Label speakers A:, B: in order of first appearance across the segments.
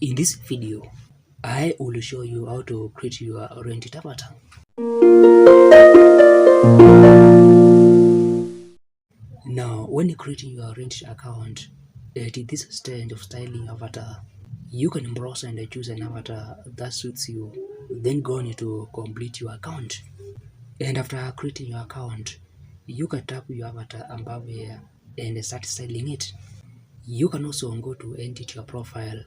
A: In this video, I will show you how to create your Reddit avatar. Now, when you're creating your Reddit account, at this stage of styling avatar, you can browse and choose an avatar that suits you, then go on to complete your account. And after creating your account, you can tap your avatar above here and start styling it. You can also go to edit your profile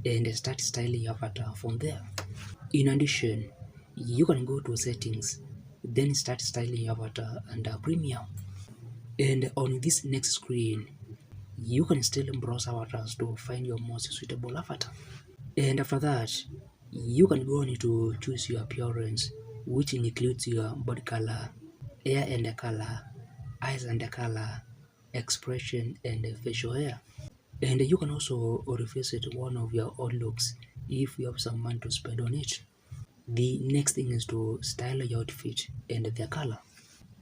A: and start styling your avatar from there. In addition, you can go to settings, then start styling your avatar under premium. And on this next screen, you can still browse avatars to find your most suitable avatar. And after that, you can go on to choose your appearance, which includes your body color, hair and color, eyes and color, expression and facial hair. And you can also revisit one of your old looks if you have some money to spend on it. The next thing is to style your outfit and their color.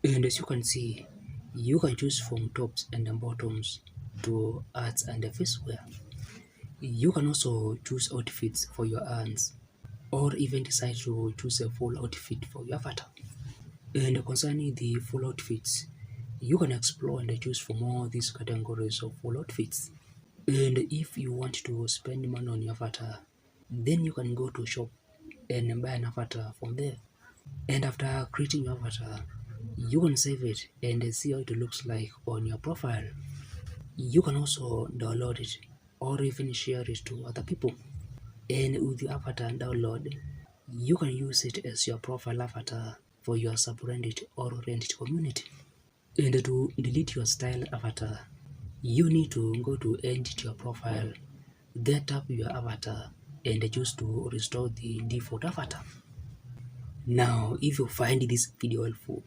A: And as you can see, you can choose from tops and bottoms to hats and face wear. You can also choose outfits for your hands, or even decide to choose a full outfit for your avatar. And concerning the full outfits, you can explore and choose from all these categories of full outfits. And if you want to spend money on your avatar, then you can go to shop and buy an avatar from there. And after creating your avatar, you can save it and see how it looks like on your profile. You can also download it or even share it to other people. And with the avatar download, you can use it as your profile avatar for your subreddit or Reddit community. And to delete your style avatar, you need to go to edit your profile, then tap your avatar and choose to restore the default avatar. Now, if you find this video helpful,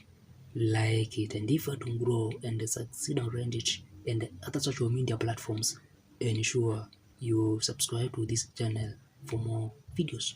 A: like it, and if you want to grow and succeed on Reddit and other social media platforms, ensure you subscribe to this channel for more videos.